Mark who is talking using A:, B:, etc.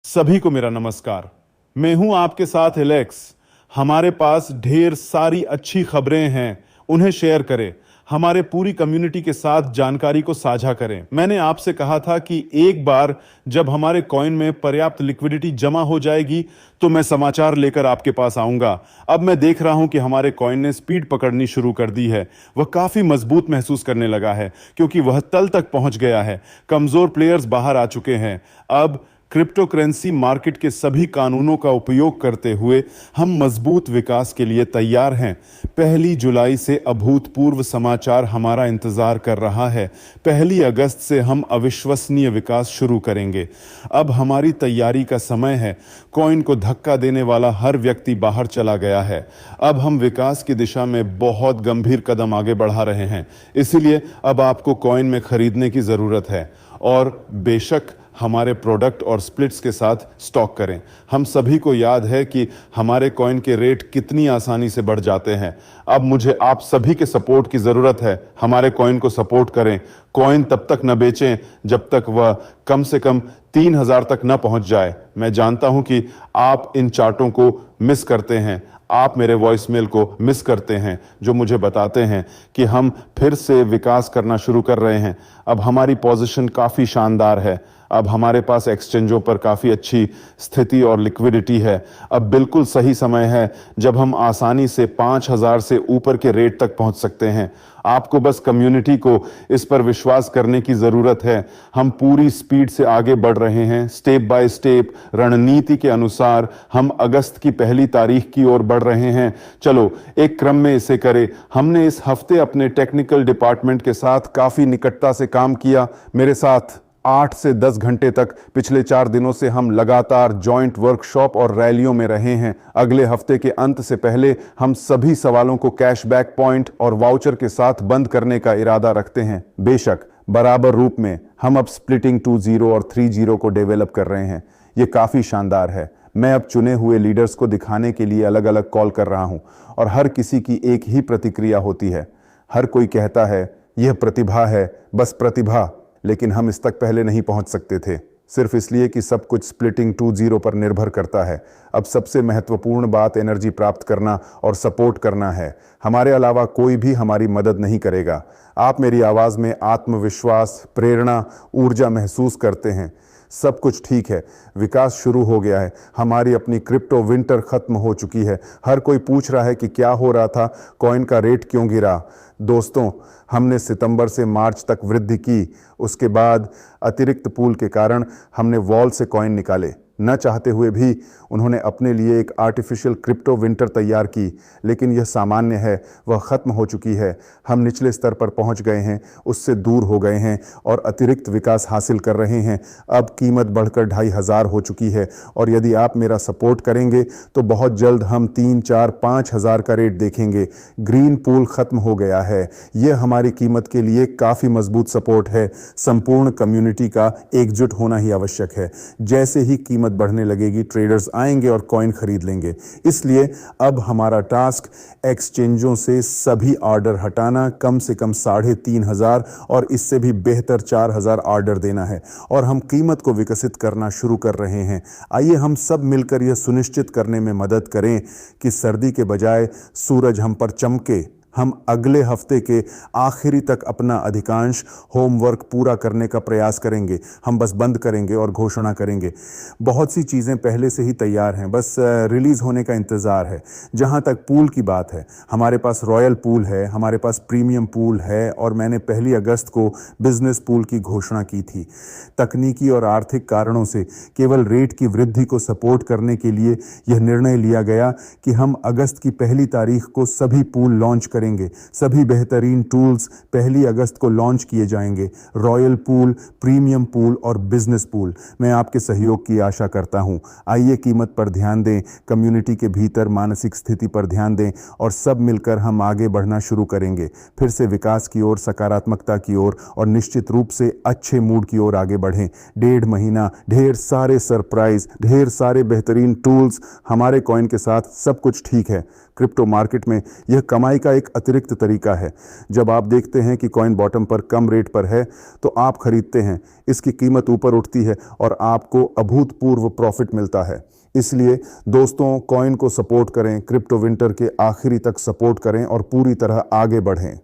A: सभी को मेरा नमस्कार। मैं हूं आपके साथ एलेक्स। हमारे पास ढेर सारी अच्छी खबरें हैं, उन्हें शेयर करें। हमारे पूरी कम्युनिटी के साथ जानकारी को साझा करें। मैंने आपसे कहा था कि एक बार जब हमारे कॉइन में पर्याप्त लिक्विडिटी जमा हो जाएगी तो मैं समाचार लेकर आपके पास आऊंगा। अब मैं देख रहा हूं कि हमारे कॉइन ने स्पीड पकड़नी शुरू कर दी है। वह काफी मजबूत महसूस करने लगा है क्योंकि वह तल तक पहुंच गया है। कमजोर प्लेयर्स बाहर आ चुके हैं। अब क्रिप्टो करेंसी मार्केट के सभी कानूनों का उपयोग करते हुए हम मजबूत विकास के लिए तैयार हैं। 1 जुलाई से अभूतपूर्व समाचार हमारा इंतजार कर रहा है। 1 अगस्त से हम अविश्वसनीय विकास शुरू करेंगे। अब हमारी तैयारी का समय है। कॉइन को धक्का देने वाला हर व्यक्ति बाहर चला गया है। अब हम विकास की दिशा में बहुत गंभीर कदम आगे बढ़ा रहे हैं। इसीलिए अब आपको कॉइन में खरीदने की जरूरत है और बेशक हमारे प्रोडक्ट और स्प्लिट्स के साथ स्टॉक करें। हम सभी को याद है कि हमारे कॉइन के रेट कितनी आसानी से बढ़ जाते हैं। अब मुझे आप सभी के सपोर्ट की ज़रूरत है। हमारे कॉइन को सपोर्ट करें। कॉइन तब तक न बेचें जब तक वह कम से कम 3000 तक न पहुंच जाए। मैं जानता हूं कि आप इन चार्टों को मिस करते हैं। आप मेरे वॉइसमेल को मिस करते हैं जो मुझे बताते हैं कि हम फिर से विकास करना शुरू कर रहे हैं। अब हमारी पोजीशन काफ़ी शानदार है। अब हमारे पास एक्सचेंजों पर काफ़ी अच्छी स्थिति और लिक्विडिटी है। अब बिल्कुल सही समय है जब हम आसानी से 5000 से ऊपर के रेट तक पहुंच सकते हैं। आपको बस कम्युनिटी को इस पर विश्वास करने की ज़रूरत है। हम पूरी स्पीड से आगे बढ़ रहे हैं। स्टेप बाय स्टेप रणनीति के अनुसार हम अगस्त की 1 तारीख की ओर बढ़ रहे हैं। चलो एक क्रम में इसे करें। हमने इस हफ्ते अपने टेक्निकल डिपार्टमेंट के साथ काफ़ी निकटता से काम किया। मेरे साथ 8 से 10 घंटे तक पिछले 4 दिनों से हम लगातार जॉइंट वर्कशॉप और रैलियों में रहे हैं। अगले हफ्ते के अंत से पहले हम सभी सवालों को कैशबैक पॉइंट और वाउचर के साथ बंद करने का इरादा रखते हैं। बेशक बराबर रूप में हम अब स्प्लिटिंग 2.0 और 3.0 को डेवलप कर रहे हैं। ये काफ़ी शानदार है। मैं अब चुने हुए लीडर्स को दिखाने के लिए अलग अलग कॉल कर रहा हूं और हर किसी की एक ही प्रतिक्रिया होती है। हर कोई कहता है यह प्रतिभा है, बस प्रतिभा। लेकिन हम इस तक पहले नहीं पहुंच सकते थे, सिर्फ इसलिए कि सब कुछ स्प्लिटिंग 2.0 पर निर्भर करता है। अब सबसे महत्वपूर्ण बात एनर्जी प्राप्त करना और सपोर्ट करना है। हमारे अलावा कोई भी हमारी मदद नहीं करेगा। आप मेरी आवाज़ में आत्मविश्वास, प्रेरणा, ऊर्जा महसूस करते हैं। सब कुछ ठीक है। विकास शुरू हो गया है। हमारी अपनी क्रिप्टो विंटर खत्म हो चुकी है। हर कोई पूछ रहा है कि क्या हो रहा था, कॉइन का रेट क्यों गिरा। दोस्तों, हमने सितंबर से मार्च तक वृद्धि की। उसके बाद अतिरिक्त पूल के कारण हमने वॉल से कॉइन निकाले। न चाहते हुए भी उन्होंने अपने लिए एक आर्टिफिशियल क्रिप्टो विंटर तैयार की, लेकिन यह सामान्य है, वह ख़त्म हो चुकी है। हम निचले स्तर पर पहुंच गए हैं, उससे दूर हो गए हैं और अतिरिक्त विकास हासिल कर रहे हैं। अब कीमत बढ़कर 2500 हो चुकी है और यदि आप मेरा सपोर्ट करेंगे तो बहुत जल्द हम 3, 4, 5000 का रेट देखेंगे। ग्रीन पूल ख़त्म हो गया है। यह हमारी कीमत के लिए काफ़ी मजबूत सपोर्ट है। संपूर्ण कम्युनिटी का एकजुट होना ही आवश्यक है। जैसे ही कीमत बढ़ने लगेगी, ट्रेडर्स आएंगे और कॉइन खरीद लेंगे। इसलिए अब हमारा टास्क एक्सचेंजों से सभी ऑर्डर हटाना, कम से कम 3500 और इससे भी बेहतर 4000 ऑर्डर देना है और हम कीमत को विकसित करना शुरू कर रहे हैं। आइए हम सब मिलकर यह सुनिश्चित करने में मदद करें कि सर्दी के बजाय सूरज हम पर चमके। हम अगले हफ्ते के आखिरी तक अपना अधिकांश होमवर्क पूरा करने का प्रयास करेंगे। हम बस बंद करेंगे और घोषणा करेंगे। बहुत सी चीज़ें पहले से ही तैयार हैं, बस रिलीज़ होने का इंतज़ार है। जहाँ तक पूल की बात है, हमारे पास रॉयल पूल है, हमारे पास प्रीमियम पूल है और मैंने 1 अगस्त को बिजनेस पूल की घोषणा की थी। तकनीकी और आर्थिक कारणों से केवल रेट की वृद्धि को सपोर्ट करने के लिए यह निर्णय लिया गया कि हम अगस्त की 1 तारीख को सभी पूल लॉन्च करेंगे। सभी बेहतरीन टूल्स 1 अगस्त को लॉन्च किए जाएंगे। रॉयल पूल, प्रीमियम पूल और बिजनेस पूल। मैं आपके सहयोग की आशा करता हूं। आइए कीमत पर ध्यान दें, कम्युनिटी के भीतर मानसिक स्थिति पर ध्यान दें और सब मिलकर हम आगे बढ़ना शुरू करेंगे। फिर से विकास की ओर, सकारात्मकता की ओर और निश्चित रूप से अच्छे मूड की ओर आगे बढ़ें। 1.5 महीना, ढेर सारे सरप्राइज, ढेर सारे बेहतरीन टूल्स। हमारे कॉइन के साथ सब कुछ ठीक है। क्रिप्टो मार्केट में यह कमाई का एक एक अतिरिक्त तरीका है। जब आप देखते हैं कि कॉइन बॉटम पर कम रेट पर है तो आप खरीदते हैं, इसकी कीमत ऊपर उठती है और आपको अभूतपूर्व प्रॉफिट मिलता है। इसलिए दोस्तों, कॉइन को सपोर्ट करें, क्रिप्टो विंटर के आखिरी तक सपोर्ट करें और पूरी तरह आगे बढ़ें।